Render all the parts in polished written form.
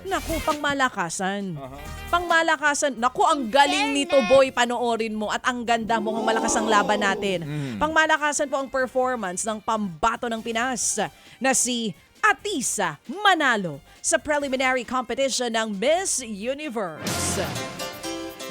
Naku, pangmalakasan. Pangmalakasan. Naku, ang galing nito, boy. Panoorin mo. At ang ganda mo, ang malakas ang laban natin. Pangmalakasan po ang performance ng pambato ng Pinas na si Atisa Manalo sa preliminary competition ng Miss Universe.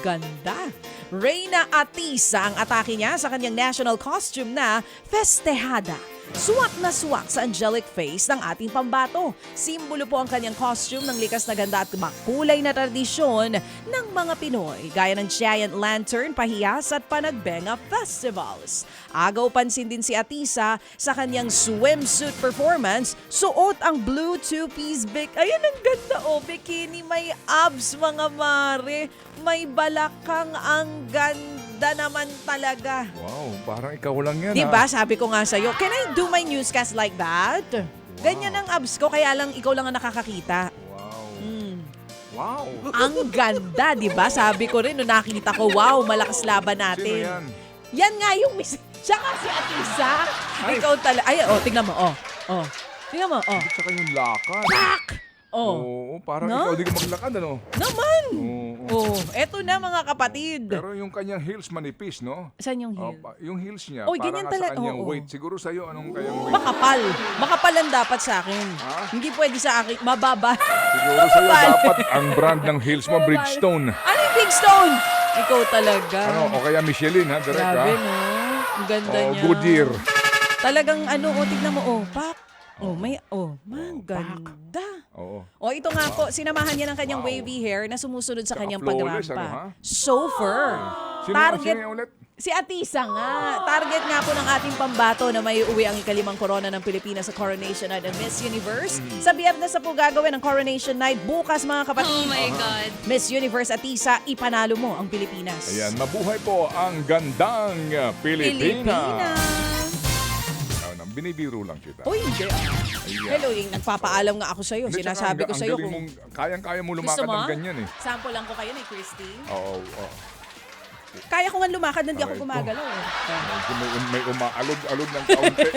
Ganda. Reyna Atisa ang atake niya sa kanyang national costume na Festejada. Suwak na suwak sa angelic face ng ating pambato. Simbolo po ang kanyang costume ng likas na ganda at makulay na tradisyon ng mga Pinoy, gaya ng giant lantern, pahiyas at panagbenga festivals. Agaw pansin din si Atisa sa kanyang swimsuit performance, suot ang blue two-piece Ayan, ang ganda bikini, may abs mga mare, may balakang, ang ganda naman talaga. Wow, parang ikaw lang yan. Diba? Sabi ko nga sa'yo, can I do my newscast like that? Ganyan ang abs ko, kaya lang ikaw lang ang nakakakita. Wow. Wow. Ang ganda, diba? Sabi ko rin, nung nakita ko, wow, malakas laban Sino natin. yan? Yan nga yung miss. Siya nga si Atisa. Ay. Ikaw talaga. Ay, tingnan mo, Tingnan mo, Tsaka yung lakad. Pak! Oo, parang No? ikaw di ka maglakad, ano? Naman! Oo. Eto na mga kapatid. Pero yung kanyang heels manipis, no? Saan yung heel? Yung heels niya, Oy, para ganyan nga sa talaga, kanyang oo. weight. Siguro sa'yo, anong kanyang weight? Makapal. Makapal ang dapat sa akin. Ha? Hindi pwede sa akin. Mababa. Siguro sa'yo dapat ang brand ng heels mo, Bridgestone. Ano yung Big Stone? Ikaw talaga. Ano, o kaya Michelin, ha? Direct, ha? Grabe, no? Ang ganda O, niya. Goodyear. Talagang tignan mo, pak. Ganda. Oo. Ito nga po, sinamahan niya ng kanyang wavy hair na sumusunod sa Tsaka kanyang flawless, pagrampa. ano, ha? Chauffeur. Sino yung ulit? Si Atisa nga. Target nga po ng ating pambato na may uwi ang ikalimang korona ng Pilipinas sa Coronation Night ng Miss Universe. Sa Biyernes na po gagawin ang Coronation Night. Bukas mga kapatid. Oh my God. Miss Universe Atisa, ipanalo mo ang Pilipinas. Ayan, mabuhay po ang gandang Pilipinas. Binibiro lang kita. Uy, hindi. Ayan. Hello, nagpapaalam nga ako sa'yo. Hindi, Sinasabi ko tsaka sa'yo ang galing kung mong, kayang-kaya mo gusto lumakad mo. ng ganyan eh. Sample lang ko kayo ni Christy. Oo. Kaya ko nga lumakad, hindi ako Aray ko. gumagalaw. Medyo may umaalog-alog ng kaunti.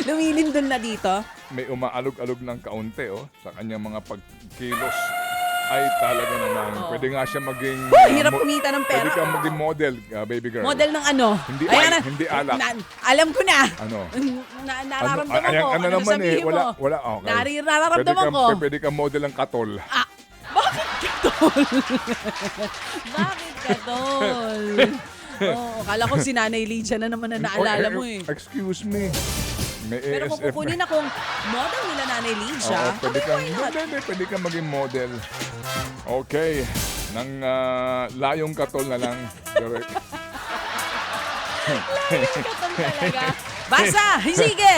Lumilindol na dito. May umaalog-alog ng kaunti sa kanyang mga pagkilos. Ay talaga naman. Pwede nga siya maging... Hirap kumita ng pera. Pwede kang maging model, baby girl. Model ng ano? Hindi Ayan na. hindi alak. Alam ko na. Ano? Nararamdaman Ano, ko. ano naman sabihin mo? wala. Okay. Nararamdaman ko. Pwede kang model ng katol. Bakit ka, tol? Bakit ka, tol? Kala ko si Nanay Lydia na naman na naalala mo eh. Excuse me. May Pero kung ASF kukunin akong model nila Nanay Lydia, Oo, pwede kang, why not? pwede kang maging model. Okay. Nang layong katol na lang. Direct. Katol talaga. Basa! Sige!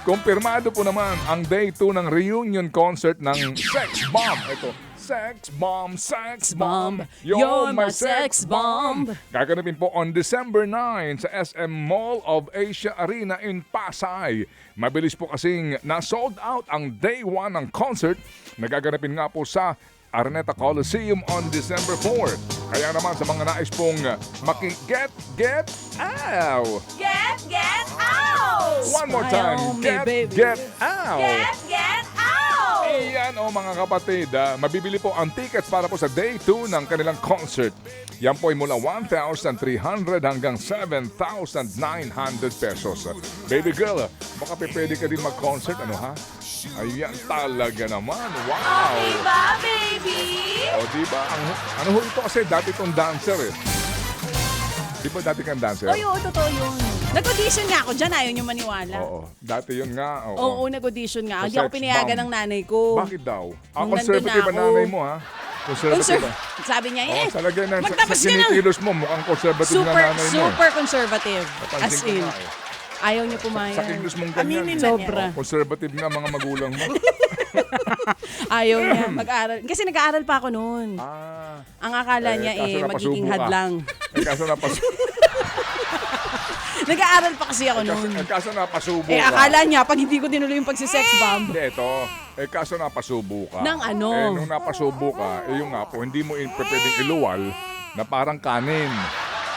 Kumpirmado po naman ang day 2 ng reunion concert ng Sex Bomb. Ito, Sex Bomb, Sex Bomb. You're my sex bomb. Gaganapin po on December 9 sa SM Mall of Asia Arena in Pasay. Mabilis po kasing na-sold out ang day 1 ng concert na gaganapin nga po sa Araneta Coliseum on December 4. Kaya naman sa mga nais pong get out! Get out! One more Smile time, on me, baby. get out! Get out! Iyan mga kapatid, mabibili po ang tickets para po sa day 2 ng kanilang concert. Yan po ay mula 1,300 hanggang 7,900 pesos. Baby girl, baka pwede ka din mag-concert, ano ha? Ayan talaga naman, wow! Diba, baby? O diba, ano ho ito kasi dati itong dancer eh. Di ba dati kang dancer? Oo, totoo yun. Nag-audition nga ako dyan, ayaw niyo maniwala. Oo, dati yun nga. Oo, nag-audition nga. Sa Hindi ako sex pinayagan bomb. ng nanay ko. Bakit daw? Nung Conservative nandun ang na ako. nanay mo ha? Conservative. Sabi niya, Oo, talaga na. Sa magtapos ka na. kinikilos mo, mukhang conservative na nanay mo. Super conservative. Napansin As ko in, nga eh. ayaw niya pumayag. Sa kilos mong ganyan. Aminin na Sobra. Conservative nga mga magulang mo. Ayaw niya mag-aral. Kasi nag-aaral pa ako noon. Ang akala niya kaso magiging napasubo ka. hadlang. Kaso Nag-aaral pa kasi ako noon. kaso napasubo ka. Akala niya, pag hindi ko tinuloy yung pagsisex bomb, Hindi, ito. Kaso napasubo ka. Nang ano? Nung napasubo ka, yung nga po, hindi mo pwedeng iluwal na parang kanin.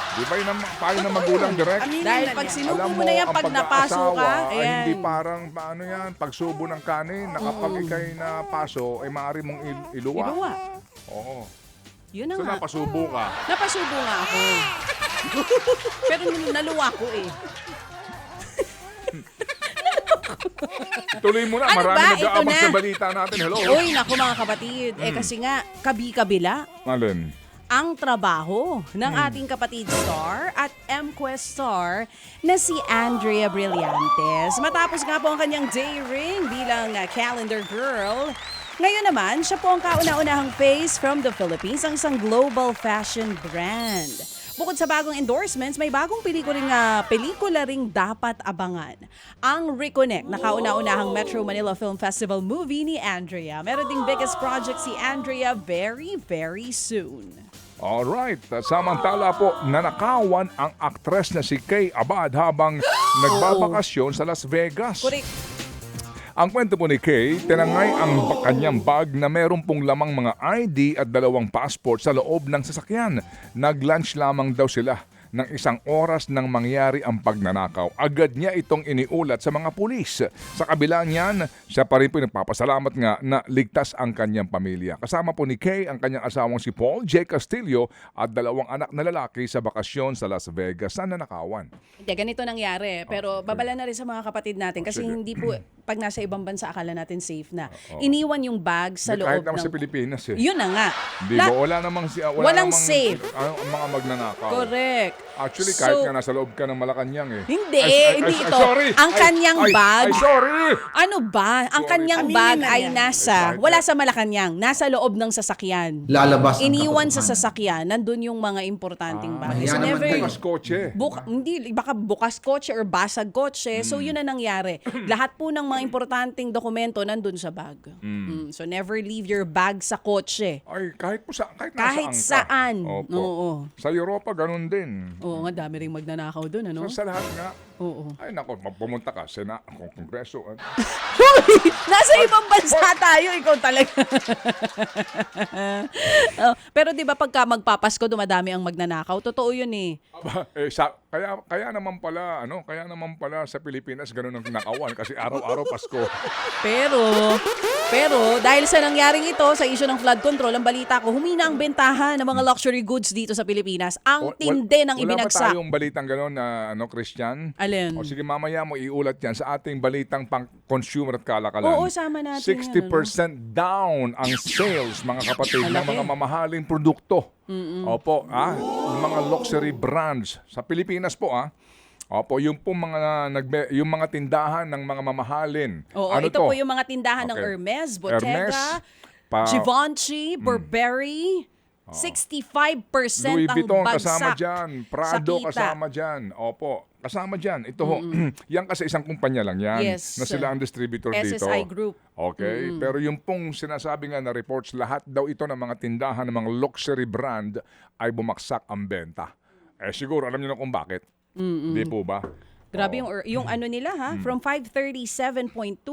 Di ba yun ang payo ng magulang direct? Dahil pag sinubo Alam mo na yan, ang pag napaso ka, pag-aasawa ay ayan. hindi parang paano yan, pagsubo ng kanin, na kapag ikay napaso, ay maaari mong iluwa. Iluwa. Oo. Yun na So nga. napasubo ka. Napasubo nga ako. Pero naluwa ko eh. Tuloy mo na, Ano marami ba? nag-aabang Ito na. sa balita natin. Hello? Uy, naku mga kapatid. Kasi nga, kabi-kabila Alin? ang trabaho ng ating kapatid star at M-Quest star na si Andrea Brillantes. Matapos nga po ang kanyang day ring bilang calendar girl, ngayon naman, siya po ang kauna-unahang face from the Philippines, ang isang global fashion brand. Bukod sa bagong endorsements, may bagong pelikula ring dapat abangan. Ang Reconnect na kauna-unahang Metro Manila Film Festival movie ni Andrea. Meron ding biggest project si Andrea very, very soon. Alright, samantala po, nanakawan ang aktres na si Kay Abad habang nagbabakasyon sa Las Vegas. Correct. Ang kwento po ni Kay, tinangay ang kanyang bag na meron pong lamang mga ID at 2 passport sa loob ng sasakyan. Nag-lunch lamang daw sila ng 1 oras nang mangyari ang pagnanakaw. Agad niya itong iniulat sa mga pulis. Sa kabila niyan, siya pa rin po nagpapasalamat nga na ligtas ang kanyang pamilya. Kasama po ni Kay ang kanyang asawang si Paul J. Castillo at 2 anak na lalaki sa bakasyon sa Las Vegas na nanakawan. Hindi, ganito nangyari. Pero babala na rin sa mga kapatid natin kasi Sige. hindi po, pag nasa ibang bansa, akala natin safe na. Iniwan yung bag sa Hindi, loob kahit naman ng... sa Pilipinas eh. Yun na nga. Di ba? Wala namang Walang safe. Ang mga magnanakaw. Correct. Actually, kahit nga nasa loob ka ng Malacanang eh. Hindi, hindi ito. Sorry. Ang kanyang bag. Ay, sorry. Ano ba? Ang Sorry. kanyang bag ay nasa, Ay, wala sa Malacanang, nasa loob ng sasakyan. Lalabas ang Iniwan sa katotohanan. sasakyan, nandun yung mga importanteng bagay. mahiya So naman never, kayo. Mas kotse. hindi, baka bukas kotse or basag kotse. So yun na nangyari. Lahat po ng mga importanteng dokumento nandun sa bag. So never leave your bag sa kotse. Ay, kahit Kahit nasaan ka. saan. Opo. Oo. Sa Europa, ganun din. Oo nga, dami ring magnanakaw dun, ano? So, sa lahat nga, Oo. ay nako, pumunta ka, Kongreso. Nasa ibang bansa tayo, ikaw talaga. Oh, pero 'di ba pagka magpapasko dumadami ang magnanakaw? Totoo 'yun eh. Aba, kaya naman pala sa Pilipinas ganun ang nakawan kasi araw-araw Pasko. Pero dahil sa nangyaring ito sa issue ng flood control, ang balita ko, humina ang bentahan ng mga luxury goods dito sa Pilipinas. Ang tindi ng Wala ba ibinagsak. tayong balitang gano'n na Christian? Alin? O sige, mamaya mo iulat yan sa ating balitang pang-consumer at kalakalan. Oo, sama natin yan, 60% down ang sales, mga kapatid, ng Malaki. mga mamahaling produkto. Opo, yung mga luxury brands sa Pilipinas po, Opo, yung po yung mga tindahan ng mga mamahalin. Oo, Ano ito to? po yung mga tindahan ng Okay. Hermes, Bottega, Hermes, Givenchy, Burberry. 65% Louis ang Vuitton bagsak kasama dyan, Prado sa kita. kasama dyan. Opo, kasama dyan. Ito ho, yan kasi isang kumpanya lang yan Yes. na sila ang distributor dito. SSI Group. Okay, pero yung pong sinasabi nga na reports, lahat daw ito ng mga tindahan ng mga luxury brand ay bumaksak ang benta. Eh siguro, alam niyo na kung bakit. Di po ba? Grabe yung ano nila ha, from 537.2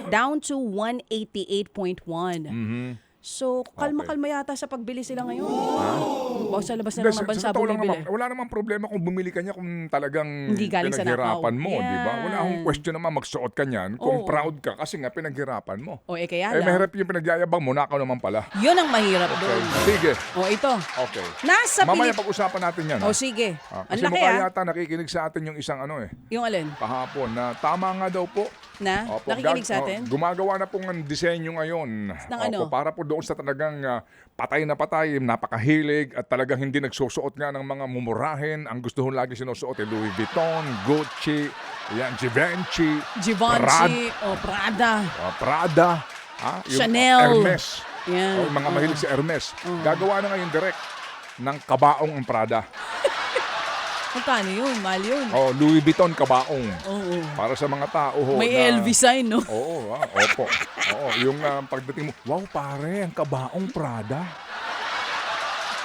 down to 188.1. So, kalma-kalma yata sa pagbili sila ngayon. O sa labas na ng mga bansa totoo lang bumibili. naman, wala namang problema kung bumili ka niya kung talagang Hindi galing sa pinaghirapan nakaw. mo, di ba? Wala Yan. akong question naman magsuot ka niyan kung Oo. proud ka kasi nga pinaghirapan mo. O kaya Eh, lang. mahirap yung pinagyayabang mo, nakaw naman pala. Yun ang mahirap Okay. doon. Sige. O ito. Okay. Nasa Mamaya Pilip... pag-usapan natin yan. O sige. Ang Kasi laki mukha ha. yata nakikinig sa atin yung isang Yung alin? kahapon na tama nga daw po. Na? Opo, Nakikinig sa atin? Gumagawa na pong ang disenyo ngayon. Ng ano? Para po doon sa talagang patay na patay, napakahilig at talagang hindi nagsusuot nga ng mga mumurahin. Ang gusto lagi sinusuot ay Louis Vuitton, Gucci, yan, Givenchy, Givenchy o Prada. Prada, yung Chanel. Hermes. Yan. Yung mga mahilig sa Hermes. Gagawa na ngayon direct ng kabaong ang Prada. Magkano yun? Mahal yun. Louis Vuitton kabaong. Oo. Para sa mga tao ho. May na- LV sign, no? Oo, opo. Oo, yung pagdating mo, wow pare, ang kabaong Prada.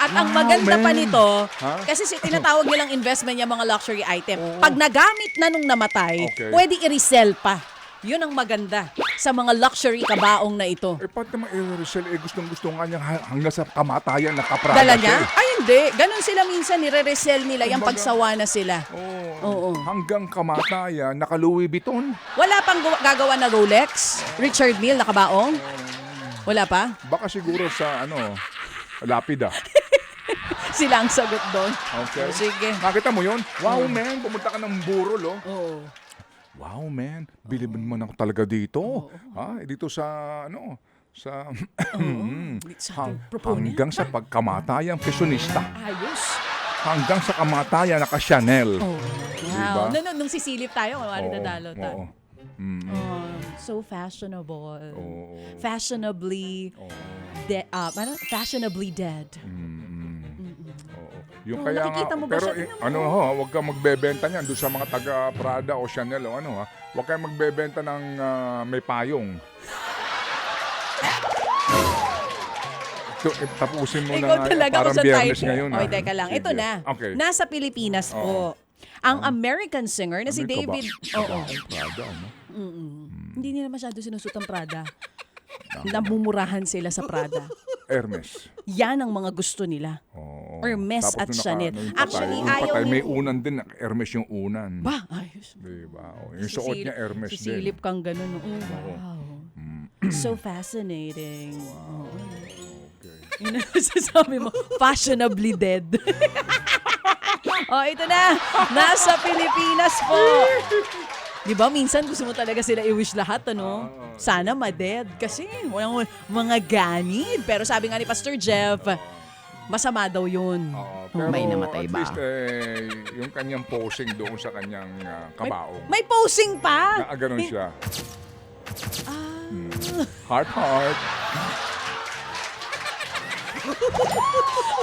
At ang Wow, maganda pa man. nito, Ha? kasi tinatawag nilang investment yung mga luxury item. Pag nagamit na nung namatay, Okay. pwede i-resell pa. Yun ang maganda. sa mga luxury kabaong na ito. Ba't naman Rosel, gustong-gusto nga niya hanggang sa kamatayan nakaprada Dala siya. niya? Ay, hindi. Ganon sila minsan, nire-resell nila yung Kumbaga- pagsawa na sila. Oo. Hanggang kamatayan, naka-Louis Vuitton. Wala pang gagawa na Rolex? Richard Mille nakabaong? Wala pa? Baka siguro sa lapida. Sila ang sagot doon. Okay. Sige. Nakita mo yun? Wow, man. Pumunta ka ng Burol, oh. Oo. Wow, man. Bilibin mo na ako talaga dito. Dito sa, sa... Sa proponent. hanggang sa pagkamatayang fashionista. Ayos. Hanggang sa kamatayan naka-Chanel. Oh. Diba? Wow. Nung sisilip tayo, kunwari dadalo tayo. Oo. Mm. So fashionable. Oo. Fashionably fashionably dead. Oo. Yung Oo, kaya nakikita nga, mo ba pero siya? Tingnan mo. huwag kang magbebenta niyan doon sa mga taga Prada o Chanel o huwag kang magbebenta ng may payong. Tapusin mo Ikaw na nga, talaga parang kung saan Biyernes tayo. ngayon. Okay, teka lang. Ito Sige. na. Okay. Nasa Pilipinas po. Ang American singer na si Ano ka ba? David... Oo. Prada, ano? Hindi nila masyado sinusot ang Prada. Namumurahan sila sa Prada. Hermes. Yan ang mga gusto nila. Oo. Hermes Tapos at nung Chanel. yung Actually, patay, ayaw may ni... unan din. Hermes yung unan. Ba? Ayos. Diba? Yung suot niya Hermes din. Sisilip kang ganun. Oh, wow. So fascinating. Oo. Okay. Yun ang sasabi mo, fashionably dead. Ito na. Nasa Pilipinas po. Di ba, minsan gusto mo talaga sila i-wish lahat, ano? Sana ma-dead. Kasi walang mga ganid. Pero sabi nga ni Pastor Jeff, masama daw yun. Pero May namatay at ba? least yung kanyang posing doon sa kanyang kabaong. May posing pa! Ganun siya. Ah. Heart.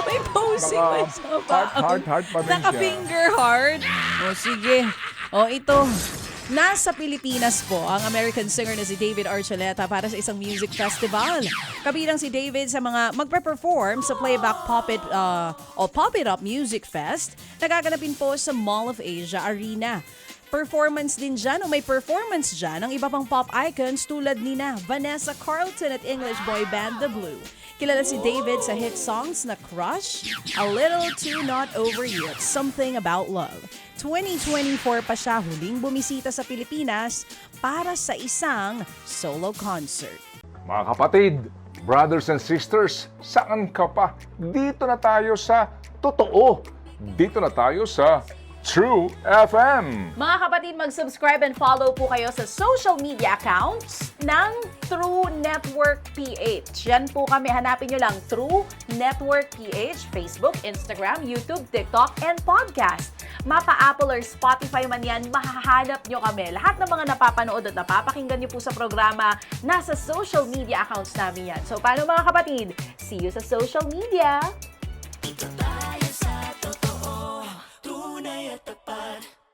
May posing Baka pa sa baong. heart pa rin siya. Naka-finger heart. Sige. Ito. Nasa Pilipinas po ang American singer na si David Archuleta para sa isang music festival. Kabilang si David sa mga magpe-perform sa Playback Pop It Up Music Fest na gaganapin po sa Mall of Asia Arena. Performance din dyan o may performance dyan ang iba pang pop icons tulad nina Vanessa Carlton at English boy band The Blue. Kilala si David sa hit songs na Crush, A Little Too Not Over You at Something About Love. 2024 pa siya huling bumisita sa Pilipinas para sa isang solo concert. Mga kapatid, brothers and sisters, saan ka pa? Dito na tayo sa totoo. Dito na tayo sa True FM. Mga kapatid, mag-subscribe and follow po kayo sa social media accounts ng True Network PH. Yan po kami. Hanapin nyo lang True Network PH, Facebook, Instagram, YouTube, TikTok, and podcast. Mapa Apple or Spotify man yan, mahahanap nyo kami. Lahat ng mga napapanood at napapakinggan nyo po sa programa, nasa social media accounts namin yan. So, paano mga kapatid? See you sa social media!